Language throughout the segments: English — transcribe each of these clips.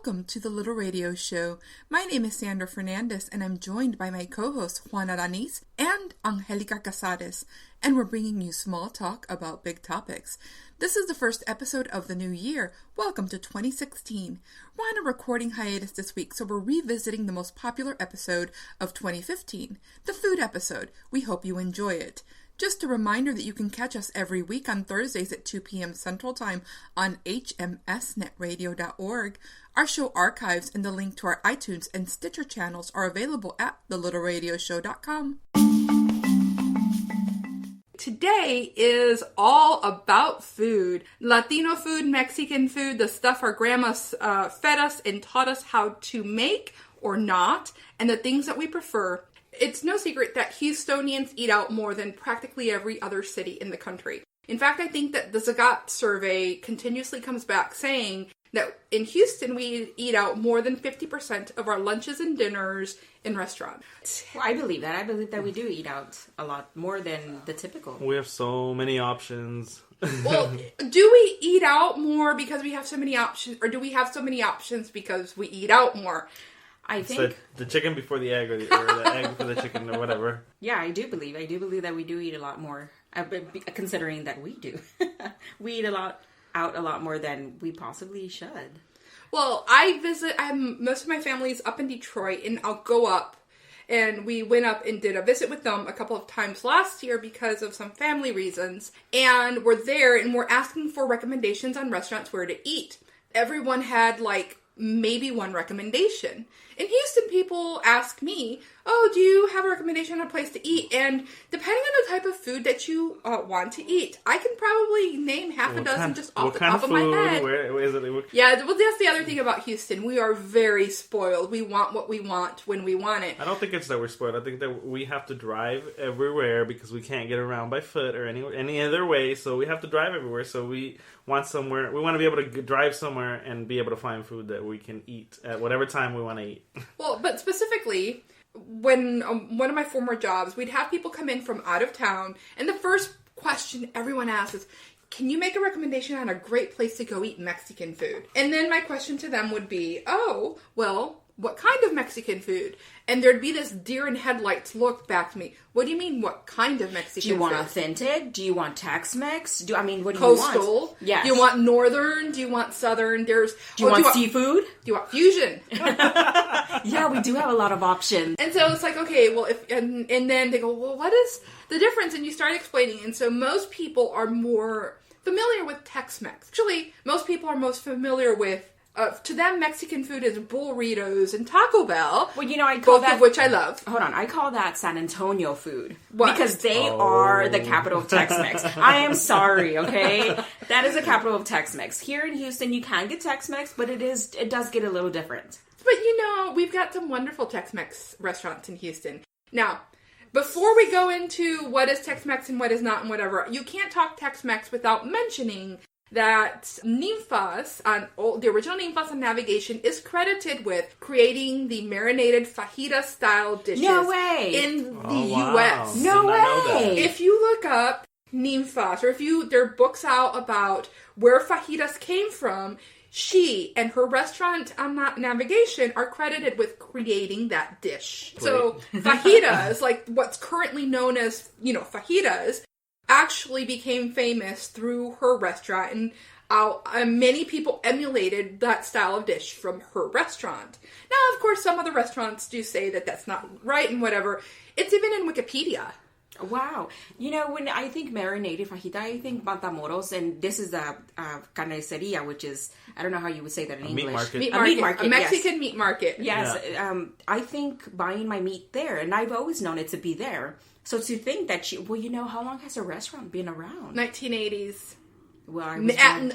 welcome to the Little Radio Show. My name is Sandra Fernandez, and I'm joined by my co-hosts Juana Ranis and Angelica Casares, and we're bringing you small talk about big topics. This is the first episode of the new year. Welcome to 2016. We're on a recording hiatus this week, so we're revisiting the most popular episode of 2015, the food episode. We hope you enjoy it. Just a reminder that you can catch us every week on Thursdays at 2 p.m. Central Time on hmsnetradio.org. Our show archives and the link to our iTunes and Stitcher channels are available at thelittleradioshow.com. Today is all about food. Latino food, Mexican food, the stuff our grandmas fed us and taught us how to make or not, and the things that we prefer. It's no secret that Houstonians eat out more than practically every other city in the country. In fact, I think that the Zagat survey continuously comes back saying that in Houston, we eat out more than 50% of our lunches and dinners in restaurants. Well, I believe that. I believe that we do eat out a lot more than the typical. We have so many options. Well, do we eat out more because we have so many options, or do we have so many options because we eat out more? I think the chicken before the egg, or the egg before the chicken, or whatever. Yeah, I do believe that we do eat a lot more. Considering that we do, we eat out a lot more than we possibly should. Well, most of my family's up in Detroit, and I'll go up. And we went up and did a visit with them a couple of times last year because of some family reasons. And we're there, and we're asking for recommendations on restaurants where to eat. Everyone had maybe one recommendation. In Houston, people ask me, oh, do you have a recommendation on a place to eat? And depending on the type of food that you want to eat, I can probably name half a dozen just off the top of my head. Where is it? Yeah, well, that's the other thing about Houston. We are very spoiled. We want what we want when we want it. I don't think it's that we're spoiled. I think that we have to drive everywhere because we can't get around by foot or any other way. So we have to drive everywhere. So we want to be able to drive somewhere and be able to find food that we can eat at whatever time we want to eat. Well, but specifically, when one of my former jobs, we'd have people come in from out of town, and the first question everyone asks is, can you make a recommendation on a great place to go eat Mexican food? And then my question to them would be, oh, well, what kind of Mexican food? And there'd be this deer in headlights look back to me. What do you mean, what kind of Mexican food? Do you want authentic? Do you want Tex-Mex? What do you want? Coastal? Yes. Do you want northern? Do you want southern? Do you want seafood? Do you want fusion? Yeah, we do have a lot of options. And so it's okay, well, and then they go, well, what is the difference? And you start explaining. And so most people are more familiar with Tex-Mex. Actually, most people are most familiar with to them, Mexican food is burritos and Taco Bell. Well, I call both of which I love. Hold on, I call that San Antonio food. What? Because they are the capital of Tex-Mex. I am sorry, okay? That is the capital of Tex-Mex. Here in Houston, you can get Tex-Mex, but it does get a little different. But we've got some wonderful Tex-Mex restaurants in Houston. Now, before we go into what is Tex-Mex and what is not and whatever, you can't talk Tex-Mex without mentioning that Ninfas, the original Ninfas on Navigation, is credited with creating the marinated fajita-style dishes in the U.S. No way! If you look up Ninfas, or there are books out about where fajitas came from, she and her restaurant on Navigation are credited with creating that dish. Great. So fajitas, what's currently known as, fajitas, actually became famous through her restaurant, and many people emulated that style of dish from her restaurant. Now, of course, some other restaurants do say that that's not right and whatever. It's even in Wikipedia. Wow. When I think marinated fajita, I think Matamoros, and this is the carniceria, which is, I don't know how you would say that in English. Meat market. A Mexican meat market. Yes. Yeah. I think buying my meat there, and I've always known it to be there. So to think that how long has a restaurant been around? 1980s. Well,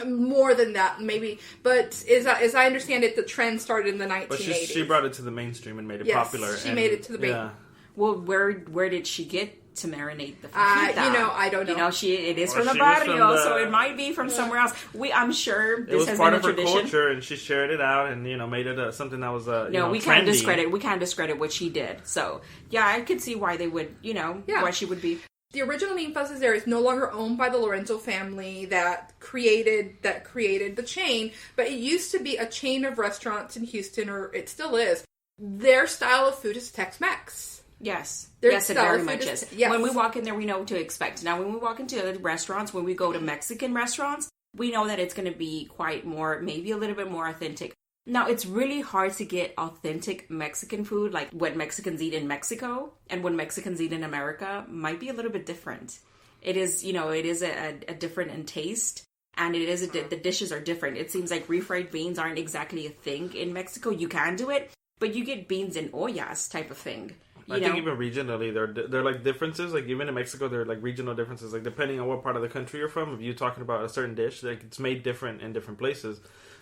more than that, maybe. But as I understand it, the trend started in the 1980s. But she brought it to the mainstream and made it popular. She made it to the mainstream. Yeah. Well, where did she get to marinate the fajita? I don't know. It is from the barrio, so it might be from somewhere else. I'm sure this has been a tradition. It was part of her culture, and she shared it out, and made it something that was we can't discredit. We can't discredit what she did. So yeah, I could see why they would, why she would be. The original Ninfas is there. It's no longer owned by the Lorenzo family that created the chain, but it used to be a chain of restaurants in Houston, or it still is. Their style of food is Tex-Mex. Yes. Their Yes, it style very of much food is. yes. When we walk in there, we know what to expect. Now, when we walk into other restaurants, when we go to Mexican restaurants, we know that it's going to be quite more, maybe a little bit more authentic. Now, it's really hard to get authentic Mexican food, like what Mexicans eat in Mexico and what Mexicans eat in America might be a little bit different. It is, it is a different in taste, and it is the dishes are different. It seems like refried beans aren't exactly a thing in Mexico. You can do it, but you get beans in ollas type of thing. I think even regionally, there are like differences. Like even in Mexico, there are like regional differences. Like depending on what part of the country you're from, if you're talking about a certain dish, like it's made different in different places.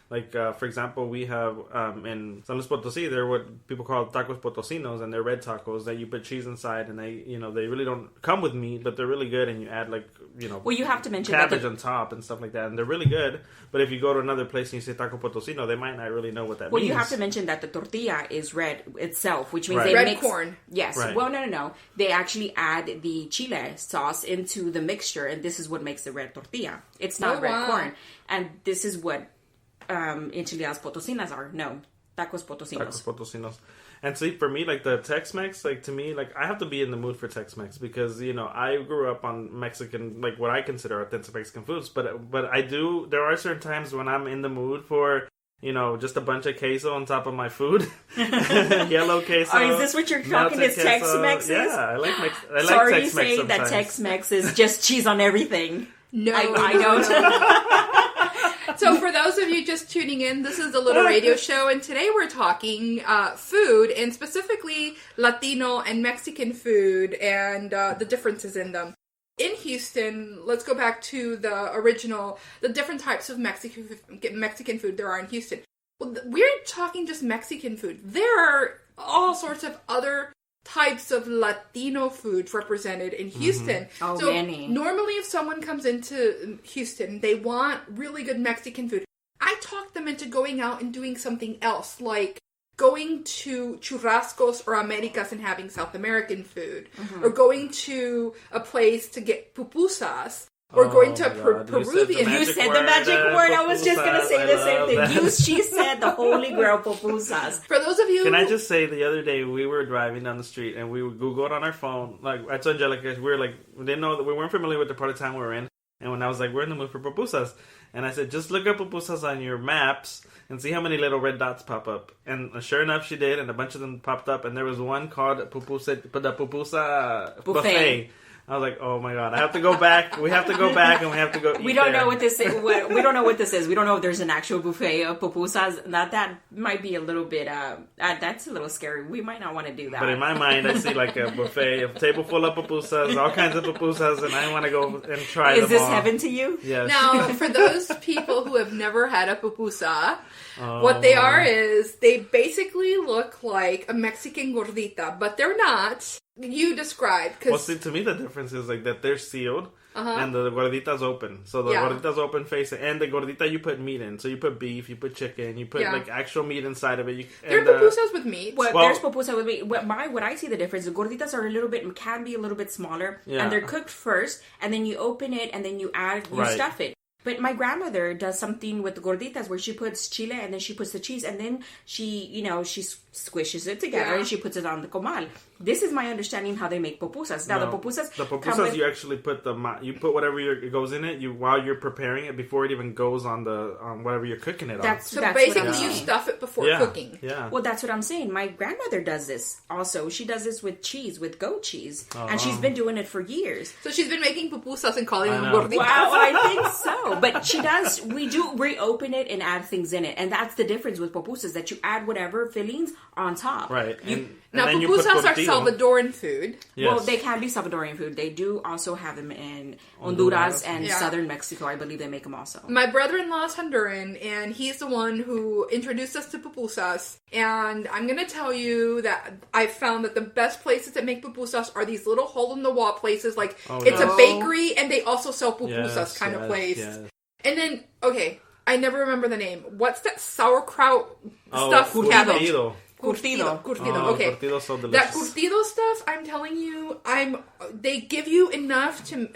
Like, for example, we have in San Luis Potosí, they're what people call tacos potosinos, and they're red tacos that you put cheese inside, and they really don't come with meat, but they're really good, and you add well, you have to mention cabbage on top and stuff like that, and they're really good. But if you go to another place and you say taco potosino, they might not really know what that means. Well, you have to mention that the tortilla is red itself, which means Right. they Red mix corn. Yes. Right. Well, no. They actually add the chile sauce into the mixture, and this is what makes the red tortilla. It's not red corn, and this is what enchiladas potosinas are. No, tacos potosinos. Tacos potosinos. And see, for me, like the Tex-Mex, like to me, like I have to be in the mood for Tex-Mex because I grew up on Mexican, like what I consider authentic Mexican foods. But I do. There are certain times when I'm in the mood for just a bunch of queso on top of my food, yellow queso. Oh, is this what you're talking? Is Tex-Mex? Yeah, I like Tex-Mex. So are you Tex-Mex saying sometimes. that Tex-Mex is just cheese on everything? No, I don't. So for those of you just tuning in, this is the Little Radio Show, and today we're talking food, and specifically Latino and Mexican food, and the differences in them. In Houston, let's go back to the different types of Mexican food there are in Houston. Well, we're talking just Mexican food. There are all sorts of other types of Latino food represented in Houston. Oh, so many. Normally if someone comes into Houston, they want really good Mexican food. I talk them into going out and doing something else, like going to Churrascos or Americas and having South American food, or going to a place to get pupusas, or going to Peruvian. You said the magic word. I was just going to say the same thing. She said the holy grail pupusas. For those of you... Can I just say, the other day we were driving down the street and we Googled on our phone. Like, I told Angelica, we didn't know that we weren't familiar with the part of town we were in. And when I was like, we're in the mood for pupusas. And I said, just look up pupusas on your maps and see how many little red dots pop up. And sure enough, she did. And a bunch of them popped up. And there was one called the Pupusa Buffet. I was like, oh my God, I have to go back. We have to go back and we have to go eat We don't there. know what this is. We don't know what this is. We don't know if there's an actual buffet of pupusas. That might be a little bit, that's a little scary. We might not want to do that. But in my mind, I see like a buffet, a table full of pupusas, all kinds of pupusas, and I want to go and try them all. Is this heaven to you? Yes. Now, for those people who have never had a pupusa, what they are is they basically look like a Mexican gordita, but they're not. You describe. Well, see, to me, the difference is like that they're sealed and the gordita's open. So the gordita's open face, and the gordita you put meat in. So you put beef, you put chicken, you put like actual meat inside of it. They're pupusas with meat. Well, there's pupusa with meat. What I see the difference, the gorditas are can be a little bit smaller, and they're cooked first, and then you open it, and then you stuff it. But my grandmother does something with the gorditas where she puts chile and then she puts the cheese and then she squishes it together and she puts it on the comal. This is my understanding how they make pupusas. Now the pupusas you actually put you put whatever goes in it while you're preparing it before it even goes on whatever you're cooking it on. So basically you stuff it before cooking. Yeah. Well, that's what I'm saying. My grandmother does this also. She does this with cheese, with goat cheese, and she's been doing it for years. So she's been making pupusas and calling them gorditas. Wow, I think so. But she does. We do reopen it and add things in it, and that's the difference with pupusas, that you add whatever fillings on top. Right. Now, then you put pupusas are tortilla. Salvadoran food. Yes. Well, they can be Salvadorian food. They do also have them in Honduras and southern Mexico. I believe they make them also. My brother-in-law is Honduran, and he's the one who introduced us to pupusas. And I'm going to tell you that I found that the best places that make pupusas are these little hole-in-the-wall places. Like, it's a bakery, and they also sell pupusas kind of place. Yes. And then, I never remember the name. What's that sauerkraut stuffed cabbage? Curtido. Curtido. Okay. Curtido's so delicious. That curtido stuff, I'm telling you, they give you enough to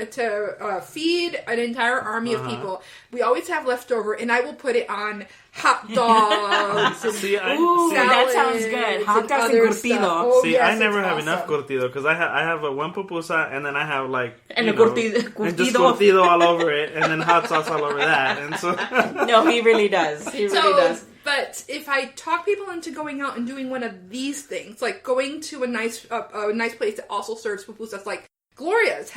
feed an entire army of people. We always have leftover, and I will put it on hot dogs. And that sounds good. Hot dogs and curtido. Oh, See, yes, I never it's have awesome. enough curtido because I have one pupusa and then I have like And curtido. and just curtido all over it and then hot sauce all over that, and so No, he really does. He really does. But if I talk people into going out and doing one of these things, like going to a nice place that also serves pupusas, like Gloria's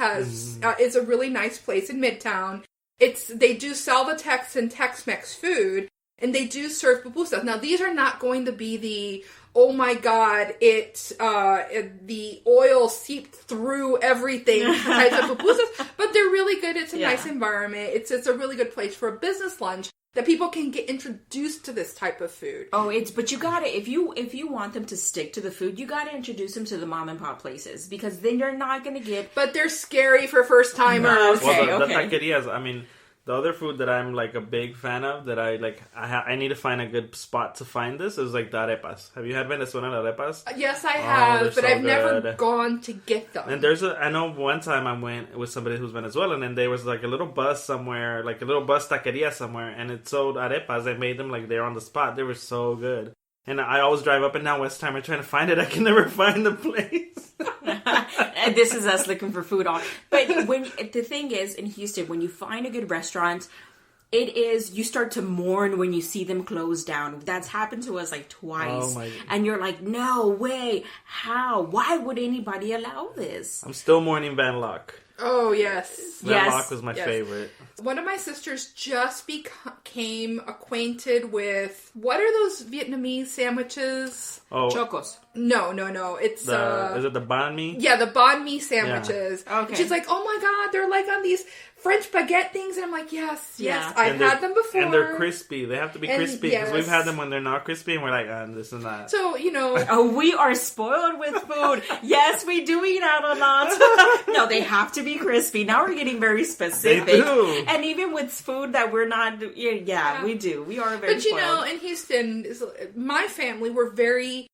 is a really nice place in Midtown. They do sell the Tex-Mex food, and they do serve pupusas. Now, these are not going to be the, oh my god, the oil seeped through everything types of pupusas, but they're really good. It's a nice environment. It's a really good place for a business lunch that people can get introduced to this type of food. But you gotta, if you want them to stick to the food, you gotta introduce them to the mom and pop places, because then you're not gonna get. But they're scary for first timers. Well, the taquerias, I mean, the other food that I'm like a big fan of that I like, I need to find a good spot to find this is like the arepas. Have you had Venezuelan arepas? Yes, I have, but so I've never good. gone to get them. And I know one time I went with somebody who's Venezuelan, and there was like a little bus somewhere, like a little bus taqueria somewhere, and it sold arepas. They made them like they're on the spot. They were so good. And I always drive up and down Westheimer trying to find it. I can never find the place. And this is us looking for food on. But the thing is, in Houston, when you find a good restaurant, you start to mourn when you see them close down. That's happened to us like twice. And you're like, no way. How? Why would anybody allow this? I'm still mourning Van Lock. Oh, yes. Van Lock was my favorite. One of my sisters just became acquainted with, what are those Vietnamese sandwiches? Oh, Chocos. No. It's is it the banh mi? Yeah, the banh mi sandwiches. Yeah. Okay. And she's like, oh my god, they're like on these French baguette things, and I'm like, yes, I've had them before, and they're crispy. They have to be crispy because we've had them when they're not crispy, and we're like, this and that. So we are spoiled with food. Yes, we do eat out a lot. No, they have to be crispy. Now we're getting very specific. They do. And even with food that we're not, we do. We are very spoiled. But in Houston, my family, we're very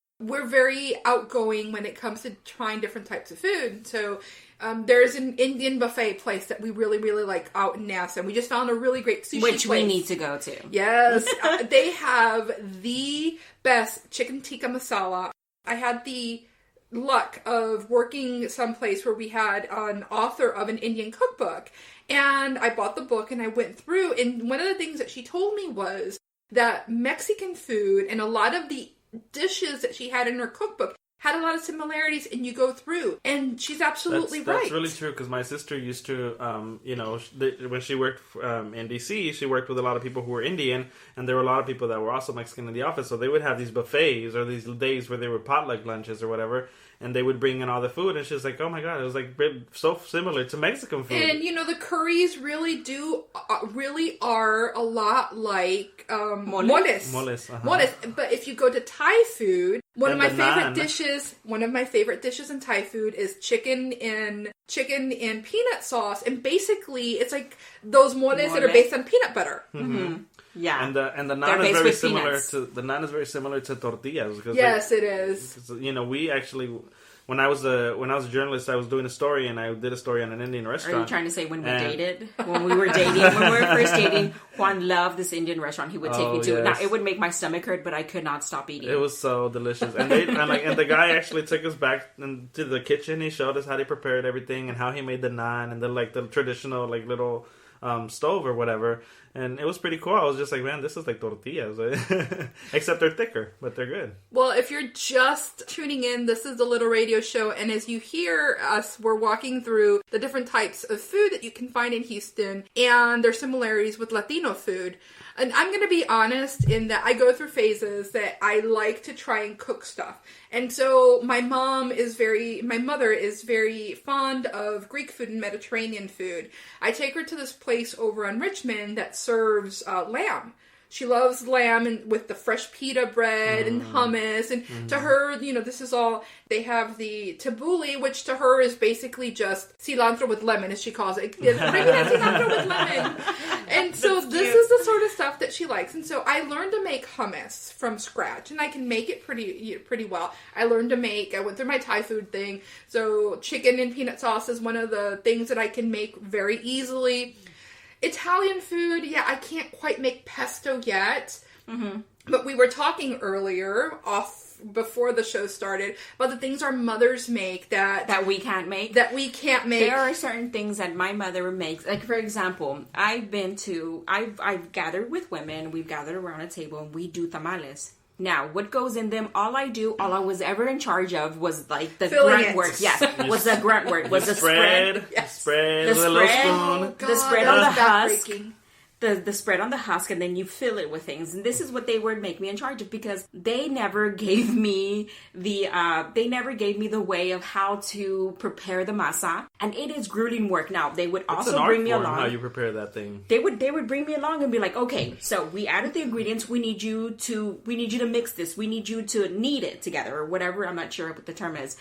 outgoing when it comes to trying different types of food. So there's an Indian buffet place that we really, really like out in Nassau. We just found a really great sushi place. Which we need to go to. Yes. They have the best chicken tikka masala. I had the luck of working someplace where we had an author of an Indian cookbook. And I bought the book and I went through. And one of the things that she told me was that Mexican food and a lot of the dishes that she had in her cookbook had a lot of similarities, and you go through, and she's absolutely right. That's really true, because my sister used to, when she worked in DC, she worked with a lot of people who were Indian, and there were a lot of people that were also Mexican in the office, so they would have these buffets, or these days where they were potluck lunches or whatever, and they would bring in all the food, and she's like, oh my god, it was like so similar to Mexican food. And, the curries really are a lot like moles. Moles. But if you go to Thai food, one of my favorite dishes in Thai food is chicken and peanut sauce, and basically it's like those moles that are based on peanut butter. Mm-hmm. Yeah, and the naan is very similar to tortillas. Yes, it is. We actually, when I was a journalist, I was doing a story, and I did a story on an Indian restaurant. Are you trying to say when we dated? When we were first dating, Juan loved this Indian restaurant. He would take me to it. Now, it would make my stomach hurt, but I could not stop eating. It was so delicious, and the guy actually took us back to the kitchen. He showed us how they prepared everything and how he made the naan and the traditional little stove or whatever. And it was pretty cool. I was just like, man, this is like tortillas. Except they're thicker, but they're good. Well, if you're just tuning in, this is the Little Radio Show. And as you hear us, we're walking through the different types of food that you can find in Houston and their similarities with Latino food. And I'm going to be honest in that I go through phases that I like to try and cook stuff. And so my mother is very fond of Greek food and Mediterranean food. I take her to this place over on Richmond that serves lamb. She loves lamb and with the fresh pita bread and hummus. And to her, this is all, they have the tabbouleh, which to her is basically just cilantro with lemon, as she calls it. Cilantro with lemon. And so this is the sort of stuff stuff that she likes. And so I learned to make hummus from scratch, and I can make it pretty well. I went through my Thai food thing. So chicken and peanut sauce is one of the things that I can make very easily. Italian food, yeah, I can't quite make pesto yet. Mm-hmm. But we were talking earlier before the show started about the things our mothers make that we can't make. There are certain things that my mother makes. Like, for example, I've gathered with women, we've gathered around a table, and we do tamales. Now, what goes in them, all I was ever in charge of was like the grunt work. Yes, was the grunt work. Was the spread. Yes. Spread with a little spoon. Oh, God, the spread on the husk. breaking. The spread on the husk, and then you fill it with things. And this is what they would make me in charge of, because they never gave me the way of how to prepare the masa, and it is grueling work. Now they would also bring me along. How you prepare that thing? They would bring me along and be like, okay, so we added the ingredients. We need you to mix this. We need you to knead it together, or whatever. I'm not sure what the term is.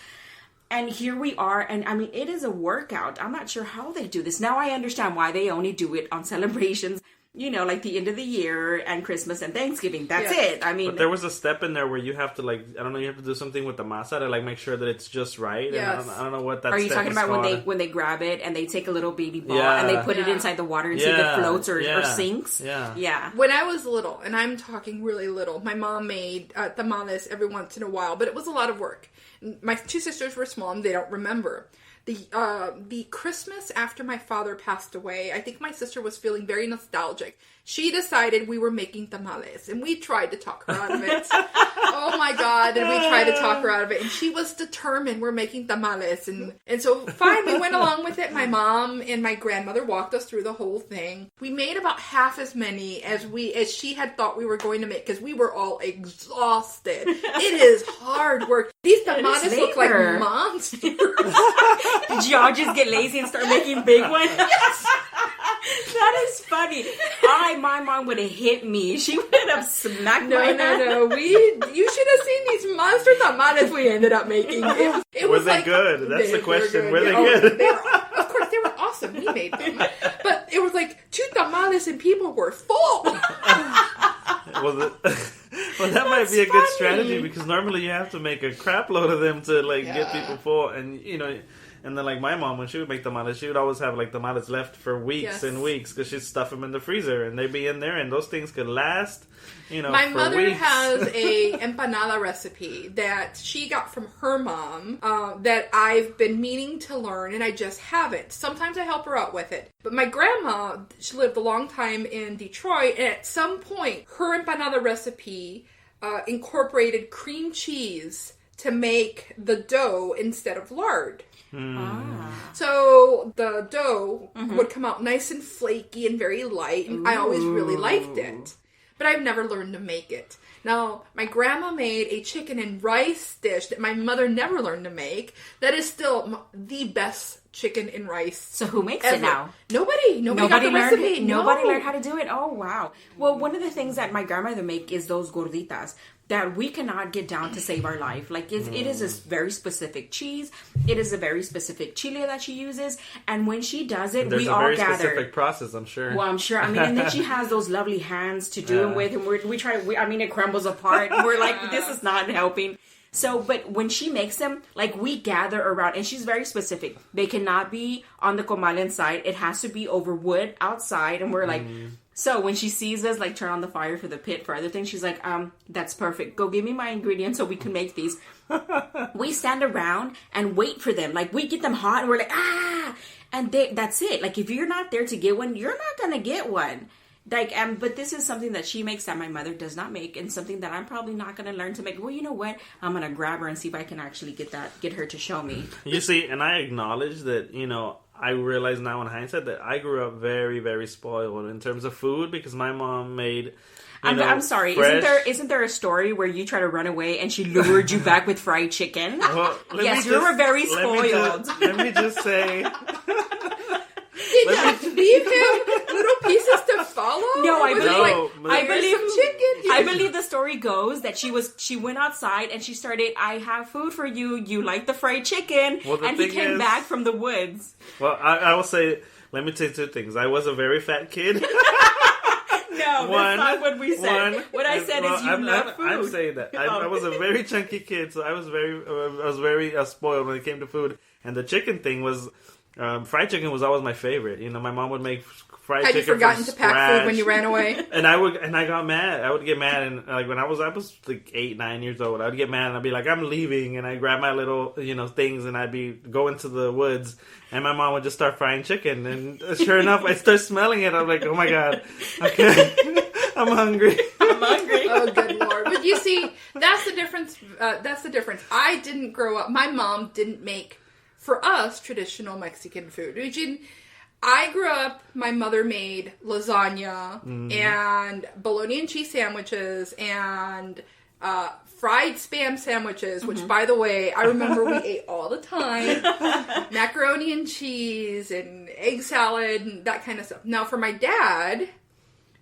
And here we are, and I mean, it is a workout. I'm not sure how they do this. Now I understand why they only do it on celebrations, like the end of the year and Christmas and Thanksgiving. That's it. I mean, but there was a step in there where you have to you have to do something with the masa to make sure that it's just right. Yes. And I don't know what that. Are you talking about called. when they grab it and they take a little baby ball and they put it inside the water and see if it floats or sinks? Yeah. When I was little, and I'm talking really little, my mom made tamales every once in a while, but it was a lot of work. My two sisters were small and they don't remember. The Christmas after my father passed away, I think my sister was feeling very nostalgic. She decided we were making tamales, and we tried to talk her out of it. Oh my God, and we tried to talk her out of it, and she was determined we're making tamales, and so fine, we went along with it. My mom and my grandmother walked us through the whole thing. We made about half as many as she had thought we were going to make, because we were all exhausted. It is hard work. These tamales look like monsters. Did y'all just get lazy and start making big ones? Yes. That is funny. My mom would have hit me. She would have smacked my hand. No. You should have seen these monster tamales we ended up making. It was they good? That's the question. Were they good? Of course, they were awesome. We made them. But it was like 2 tamales and people were full. Well, that might be a good strategy, because normally you have to make a crap load of them to get people full, and and then my mom, when she would make tamales, she would always have tamales left for weeks and weeks, because she'd stuff them in the freezer and they'd be in there, and those things could last my for mother weeks. has a empanada recipe that she got from her mom that I've been meaning to learn, and I just haven't. Sometimes I help her out with it. But my grandma, she lived a long time in Detroit, and at some point her empanada recipe incorporated cream cheese to make the dough instead of lard. So the dough would come out nice and flaky and very light, and I always really liked it. But I've never learned to make it. Now, my grandma made a chicken and rice dish that my mother never learned to make. That is still the best chicken and rice. So who makes ever. it now? Nobody got the recipe. Nobody learned how to do it? Oh, wow. Well, one of the things that my grandmother make is those gorditas that we cannot get down to save our life. It is a very specific cheese. It is a very specific chile that she uses. And when she does it, we all gather. There's a very specific process, I'm sure. Well, I'm sure. I mean, and then she has those lovely hands to do it with. And we try to, it crumbles apart. And we're like, this is not helping. So, but when she makes them, we gather around, and she's very specific. They cannot be on the comal inside. It has to be over wood outside. And we're like... So when she sees us turn on the fire for the pit for other things, she's like, that's perfect. Go give me my ingredients so we can make these. We stand around and wait for them. We get them hot and we're like, and that's it. If you're not there to get one, you're not going to get one. But this is something that she makes that my mother does not make, and something that I'm probably not going to learn to make. Well, you know what? I'm going to grab her and see if I can actually get her to show me. You see, and I acknowledge that, I realize now in hindsight that I grew up very, very spoiled in terms of food, because my mom made... I'm sorry. Fresh. Isn't there a story where you try to run away and she lured you back with fried chicken? Well, yes, you were very spoiled. Let me just say... Did you leave him little pieces to follow? No, I believe the story goes that she went outside and she started, I have food for you. You like the fried chicken. Well, and he came back from the woods. Well, I will say, let me say 2 things. I was a very fat kid. No, that's not what we said. What I said is you love food. I'm saying that. I was a very chunky kid, so I was very spoiled when it came to food. And the chicken thing was, fried chicken was always my favorite. You know, my mom would make fried chicken. Had you forgotten to pack food when you ran away? And I got mad. I would get mad, and like when I was like 8, 9 years old, I would get mad, and I'd be like, I'm leaving, and I grab my little things, and I'd be going to the woods, and my mom would just start frying chicken, and sure enough, I start smelling it. I'm like, oh my god, okay, I'm hungry. Oh, good Lord. But you see, that's the difference. I didn't grow up, my mom didn't make, for us, traditional Mexican food. I grew up, my mother made lasagna and bologna and cheese sandwiches and fried Spam sandwiches, which, by the way, I remember we ate all the time. Macaroni and cheese and egg salad and that kind of stuff. Now, for my dad,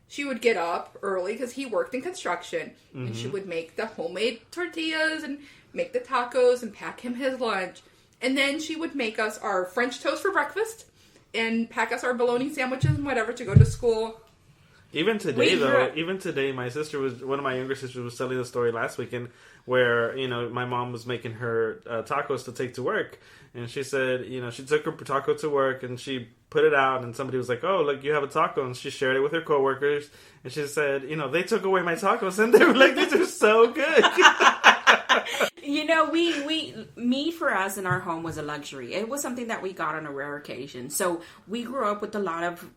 she would get up early because he worked in construction, and she would make the homemade tortillas and make the tacos and pack him his lunch. And then she would make us our French toast for breakfast and pack us our bologna sandwiches and whatever to go to school. Even today, my sister one of my younger sisters was telling the story last weekend where, my mom was making her tacos to take to work. And she said, she took her taco to work and she put it out and somebody was like, oh, look, you have a taco. And she shared it with her coworkers. And she said, they took away my tacos and they were like, these are so good. Meat for us in our home was a luxury. It was something that we got on a rare occasion. So we grew up with a lot of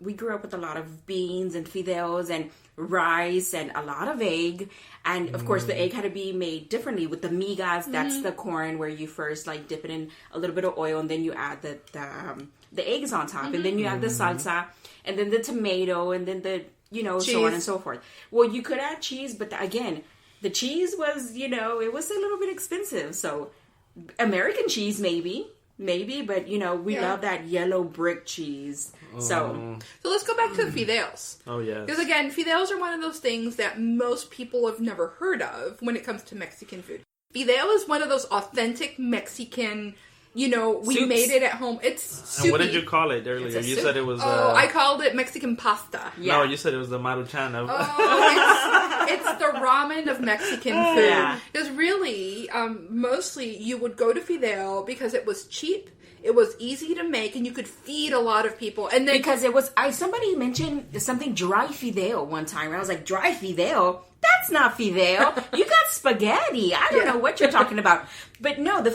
beans and fideos and rice and a lot of egg. And of course the egg had to be made differently with the migas. That's the corn where you first like dip it in a little bit of oil and then you add the eggs on top and then you add the salsa and then the tomato and then the cheese. So on and so forth. Well, you could add cheese, but again, the cheese was, it was a little bit expensive. So American cheese, maybe, but, we love that yellow brick cheese. So let's go back to the fideos. Oh, yes. Because, again, fideos are one of those things that most people have never heard of when it comes to Mexican food. Fideo is one of those authentic Mexican... we Soups. made it at home. It's soupy. And what did you call it earlier? You said it was... I called it Mexican pasta. Yeah. No, you said it was the Maruchan of... It's the ramen of Mexican food. Yeah. Because really, mostly you would go to Fideo because it was cheap, it was easy to make, and you could feed a lot of people. And then because it was... somebody mentioned something dry Fideo one time. And I was like, dry Fideo? That's not Fideo. You got spaghetti. I don't know what you're talking about. But no, the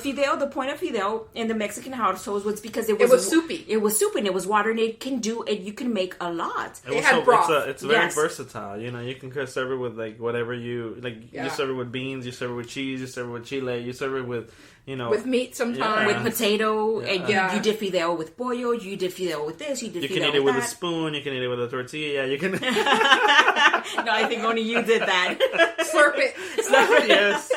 point of Fideo in the Mexican households was because it was soupy. It was soupy and it was water and you can make a lot. It had broth. It's very versatile. You can serve it with like whatever you like. You serve it with beans, you serve it with cheese, you serve it with chile, you serve it with with meat sometimes, with potato, and you did Fideo with pollo, you did Fideo with this, you did Fideo with that. You can eat it with a spoon, you can eat it with a tortilla, you can... No, I think only you did that. Slurp it. Yes.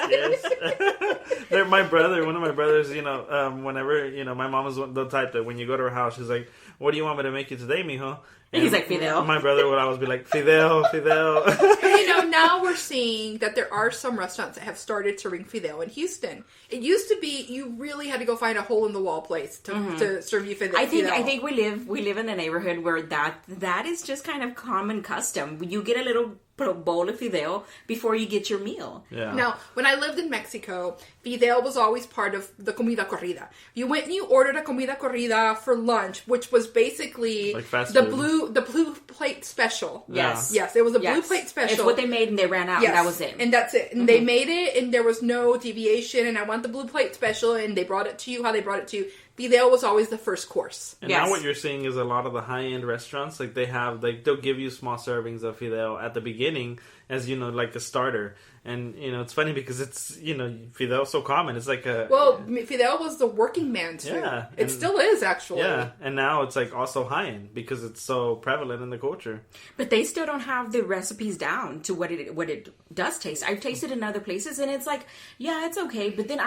One of my brothers, whenever, my mom was the type that when you go to her house, she's like, what do you want me to make you today, mijo? And he's like, Fideo. My brother would always be like, Fideo. But now we're seeing that there are some restaurants that have started serving Fideo in Houston. It used to be you really had to go find a hole in the wall place to serve you Fideo. I think we live in a neighborhood where that is just kind of common custom. You get a little bowl of Fideo before you get your meal. Yeah. Now, when I lived in Mexico, Fideo was always part of the comida corrida. You went and you ordered a comida corrida for lunch, which was basically like fast the food. blue plate special. Yes. Yes, it was a blue plate special. It's what they made and they ran out and that was it. And that's it. And they made it and there was no deviation and I want the blue plate special and they brought it to you how they brought it to you. Fideo was always the first course. And now what you're seeing is a lot of the high-end restaurants, like they'll give you small servings of Fideo at the beginning as, like a starter. And, it's funny because it's, Fideo is so common. It's like a... Well, Fideo was the working man's food. Yeah. It still is, actually. Yeah. And now it's like also high-end because it's so prevalent in the culture. But they still don't have the recipes down to what it does taste. I've tasted in other places and it's like, yeah, it's okay. But then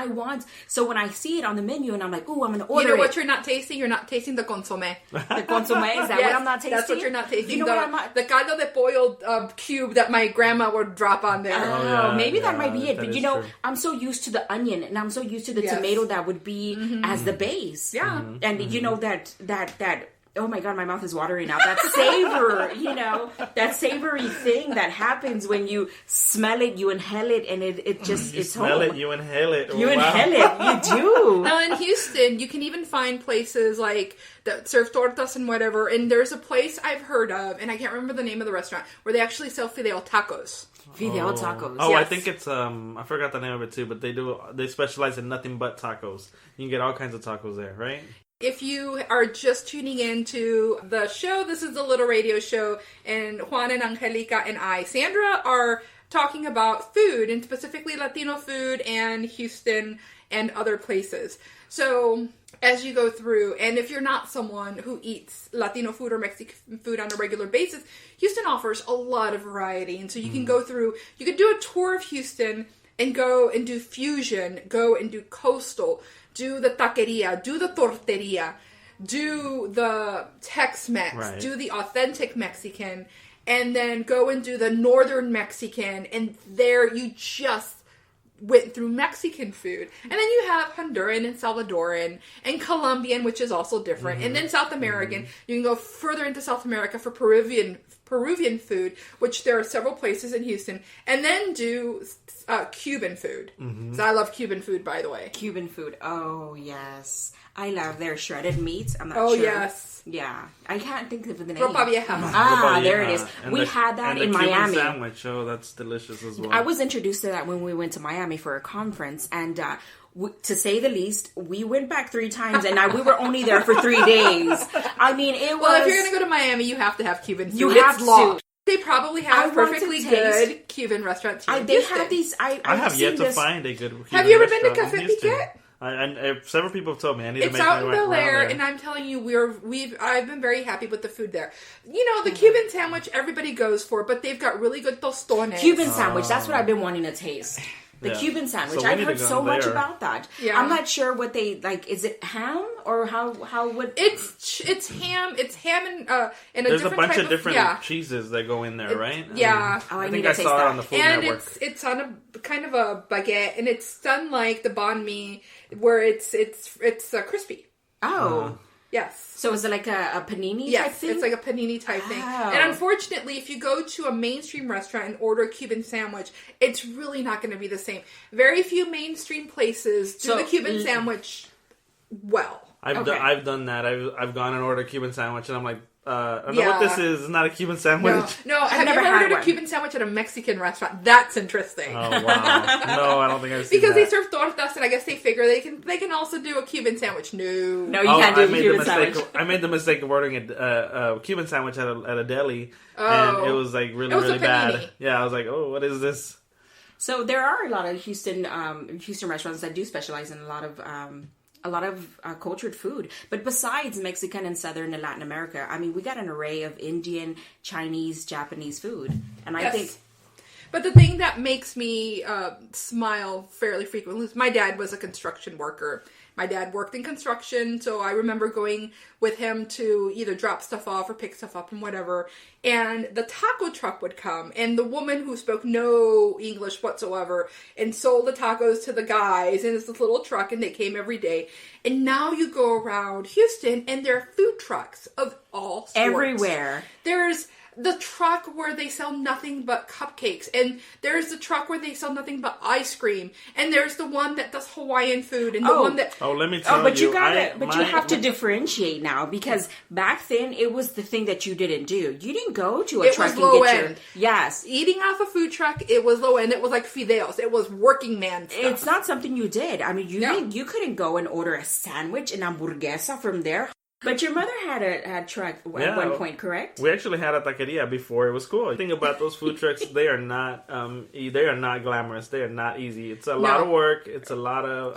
so when I see it on the menu and I'm like, ooh, I'm going to order what you're not tasting? You're not tasting the consomme. The consomme? Is that what I'm not tasting? That's what you're not tasting. You know the caldo de pollo cube that my grandma would drop on there. Maybe that might be it. But true. I'm so used to the onion and I'm so used to the tomato that would be as the base. Yeah. And you know that oh my God, my mouth is watering now. That savor, that savory thing that happens when you smell it, you inhale it, and it just, You it's smell home. it, you inhale it. You Wow. inhale it, you do. Now in Houston, you can even find places like that serve tortas and whatever. And there's a place I've heard of, and I can't remember the name of the restaurant, where they actually sell fideo tacos. Fideo tacos. Oh, I Yes. think it's I forgot the name of it too, but they specialize in nothing but tacos. You can get all kinds of tacos there, right? If you are just tuning in to the show, this is the Little Radio Show, and Juan and Angelica and I, Sandra, are talking about food, and specifically Latino food and Houston and other places. So as you go through, and if you're not someone who eats Latino food or Mexican food on a regular basis, Houston offers a lot of variety. And so you can go through, you could do a tour of Houston and go and do fusion, go and do coastal, do the taqueria, do the torteria, do the Tex-Mex, Right. do the authentic Mexican, and then go and do the northern Mexican, and there you just went through Mexican food. And then you have Honduran and Salvadoran and Colombian, which is also different. And then South American. You can go further into South America for Peruvian food, which there are several places in Houston. And then do Cuban food. So I love Cuban food, by the way. Cuban food. Oh, yes. I love their shredded meat. I'm not Oh, sure. yes. Yeah. I can't think of the name. Ropa Vieja. Ah, there it is. And We had that and in the Cuban Miami. sandwich. Oh, that's delicious as well. I was introduced to that when we went to Miami for a conference, and to say the least, we went back 3 times, and we were only there for 3 days. I mean, it was... Well, if you're going to go to Miami, you have to have Cuban food. You It's have law. to. They probably I have want to perfectly taste- good Cuban restaurants here in they Houston. have these... I have yet to find a good Cuban Have you ever been to restaurant in Cafe Houston. Piquet? Several people have told me I need to It's make out my in way Bel Air, around and there. I'm telling you, I've been very happy with the food there. You know, the Cuban sandwich everybody goes for, but they've got really good tostones. Cuban sandwich. That's what I've been wanting to taste. The Yeah. Cuban sandwich. So we I've need to heard go so much there. about that. Yeah. I'm not sure what they like. Is it ham or how would It's ham. It's ham and in a There's a different bunch type of different yeah. cheeses that go in there, right? yeah. Oh, I I need think to I taste saw it that. on the Food And Network. it's on a kind of a baguette, and it's done like the banh mi, where it's crispy. Oh. Yes. So is it like a panini type Yes, thing? it's like a panini type thing. Oh. And unfortunately, if you go to a mainstream restaurant and order a Cuban sandwich, it's really not going to be the same. Very few mainstream places do So, the Cuban sandwich well. Okay. I've done that. I've gone and ordered a Cuban sandwich, and I'm like, I don't know what Yeah. this is. It's not a Cuban sandwich. No, have you never ever had ordered a one. Cuban sandwich at a Mexican restaurant? That's interesting. Oh wow! No, I don't think I've seen Because they that. serve tortas, and I guess they figure they can also do a Cuban sandwich. No. No, you can't do I the made Cuban the mistake. sandwich. I made the mistake of ordering a Cuban sandwich at a deli, Oh. and it was like really It was a really bad. panini. Yeah, I was like, oh, what is this? So there are a lot of Houston restaurants that do specialize in a lot of cultured food. But besides Mexican and Southern and Latin America, I mean, we got an array of Indian, Chinese, Japanese food, and I Yes. think But the thing that makes me smile fairly frequently is my dad was a construction worker. My dad worked in construction, so I remember going with him to either drop stuff off or pick stuff up and whatever. And the taco truck would come, and the woman who spoke no English whatsoever and sold the tacos to the guys in this little truck, and they came every day. And now you go around Houston, and there are food trucks of all sorts. everywhere. There's the truck where they sell nothing but cupcakes, and there's the truck where they sell nothing but ice cream, and there's the one that does Hawaiian food, and the Oh. one that Oh, let me tell Oh, but you I have to differentiate now, because back then it was the thing that you didn't do. You didn't go to a It truck was and low get your end. yes. eating off a food truck, it was low end. It was like fideos. It was working man stuff. It's not something you did. I mean, No. you couldn't go and order a sandwich and hamburguesa from there. But your mother had a truck at Yeah. one point, correct? We actually had a taqueria before it was cool. The thing about those food trucks, they are not glamorous. They are not easy. It's a lot of work. It's a lot of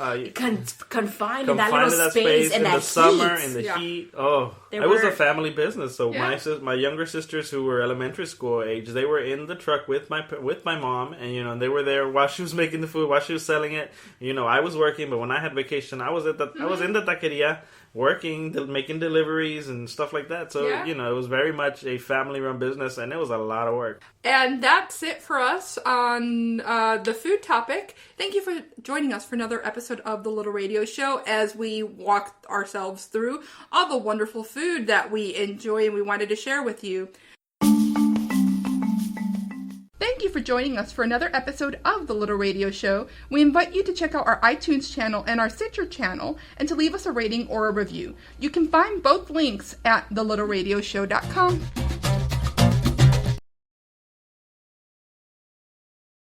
Confined in that confined little to that space space and in that the summer heat. in the Yeah. heat. Oh, There it was were- a family business. So Yeah. my younger sisters who were elementary school age, they were in the truck with my mom, and they were there while she was making the food, while she was selling it. I was working, but when I had vacation, I was in the taqueria, working, making deliveries and stuff like that. So, Yeah. it was very much a family-run business, and it was a lot of work. And that's it for us on the food topic. Thank you for joining us for another episode of The Little Radio Show as we walk ourselves through all the wonderful food that we enjoy and we wanted to share with you. Thank you for joining us for another episode of The Little Radio Show. We invite you to check out our iTunes channel and our Stitcher channel and to leave us a rating or a review. You can find both links at thelittleradioshow.com.